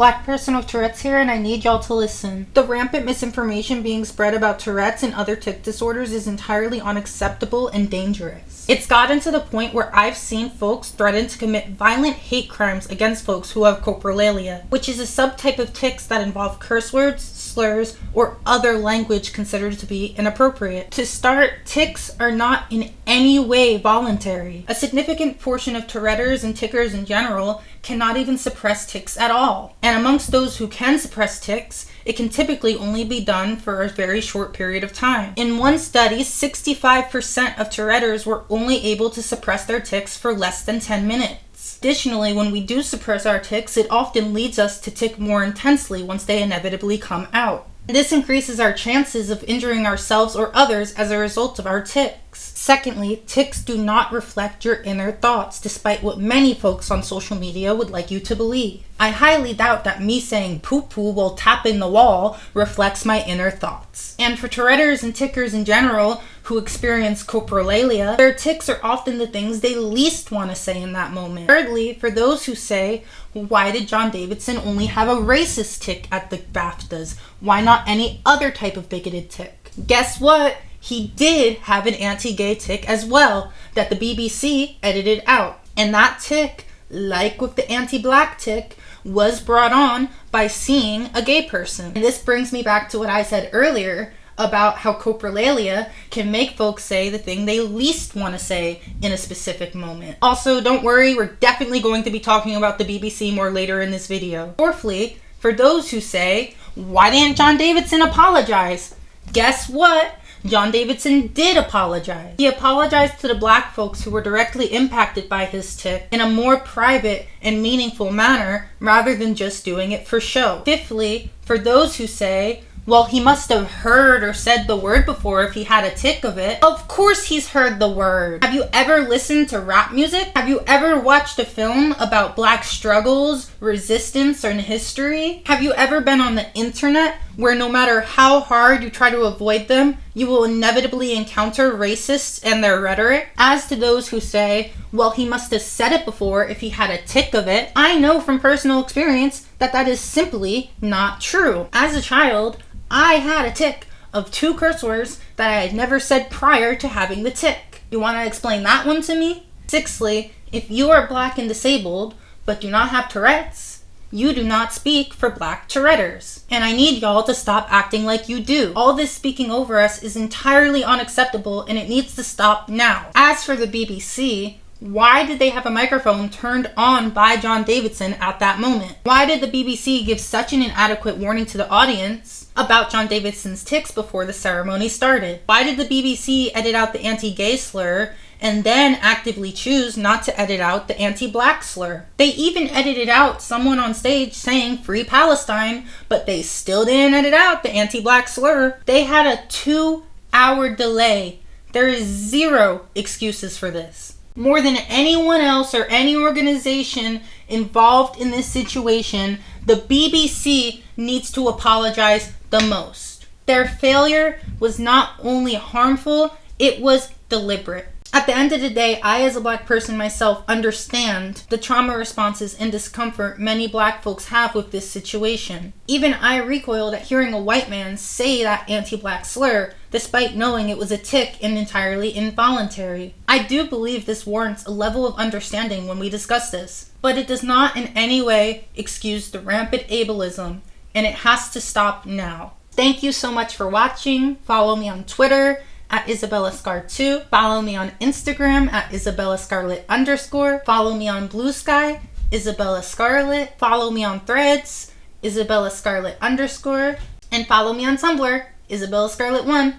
Black person with Tourette's here, and I need y'all to listen. The rampant misinformation being spread about Tourette's and other tic disorders is entirely unacceptable and dangerous. It's gotten to the point where I've seen folks threaten to commit violent hate crimes against folks who have coprolalia, which is a subtype of tics that involve curse words, slurs, or other language considered to be inappropriate. To start, tics are not in any way voluntary. A significant portion of Touretters and tickers in general cannot even suppress tics at all. And amongst those who can suppress tics, it can typically only be done for a very short period of time. In one study, 65% of Touretters were only able to suppress their tics for less than 10 minutes. Additionally, when we do suppress our tics, it often leads us to tic more intensely once they inevitably come out. This increases our chances of injuring ourselves or others as a result of our tics. Secondly, tics do not reflect your inner thoughts, despite what many folks on social media would like you to believe. I highly doubt that me saying poo-poo while tapping the wall reflects my inner thoughts. And for Touretters and tickers in general who experience coprolalia, their tics are often the things they least want to say in that moment. Thirdly, for those who say, why did John Davidson only have a racist tic at the BAFTAs? Why not any other type of bigoted tic? Guess what? He did have an anti-gay tic as well that the BBC edited out. And that tic, like with the anti-black tic, was brought on by seeing a gay person. And this brings me back to what I said earlier about how coprolalia can make folks say the thing they least want to say in a specific moment. Also, don't worry, we're definitely going to be talking about the BBC more later in this video. Fourthly, for those who say, why didn't John Davidson apologize? Guess what? John Davidson did apologize. He apologized to the black folks who were directly impacted by his tic in a more private and meaningful manner rather than just doing it for show. Fifthly, for those who say, well, he must have heard or said the word before if he had a tic of it. Of course he's heard the word. Have you ever listened to rap music? Have you ever watched a film about black struggles, resistance, and history? Have you ever been on the internet where no matter how hard you try to avoid them, you will inevitably encounter racists and their rhetoric? As to those who say, well, he must have said it before if he had a tic of it, I know from personal experience that that is simply not true. As a child, I had a tic of 2 curse words that I had never said prior to having the tic. You want to explain that one to me? Sixthly, if you are black and disabled, but do not have Tourette's, you do not speak for black Touretters. And I need y'all to stop acting like you do. All this speaking over us is entirely unacceptable and it needs to stop now. As for the BBC, why did they have a microphone turned on by John Davidson at that moment? Why did the BBC give such an inadequate warning to the audience about John Davidson's tics before the ceremony started? Why did the BBC edit out the anti-gay slur and then actively choose not to edit out the anti-black slur? They even edited out someone on stage saying Free Palestine, but they still didn't edit out the anti-black slur. They had a 2-hour delay. There is zero excuses for this. More than anyone else or any organization involved in this situation, the BBC needs to apologize the most. Their failure was not only harmful, it was deliberate. At the end of the day, I as a black person myself understand the trauma responses and discomfort many black folks have with this situation. Even I recoiled at hearing a white man say that anti-black slur, despite knowing it was a tic and entirely involuntary. I do believe this warrants a level of understanding when we discuss this, but it does not in any way excuse the rampant ableism, and it has to stop now. Thank you so much for watching. Follow me on Twitter at IsabellaScar2. Follow me on Instagram at IsabellaScarlet_. Follow me on Blue Sky, Isabella Scarlet. Follow me on Threads, IsabellaScarlet_. And follow me on Tumblr, IsabellaScarlet1.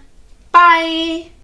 Bye!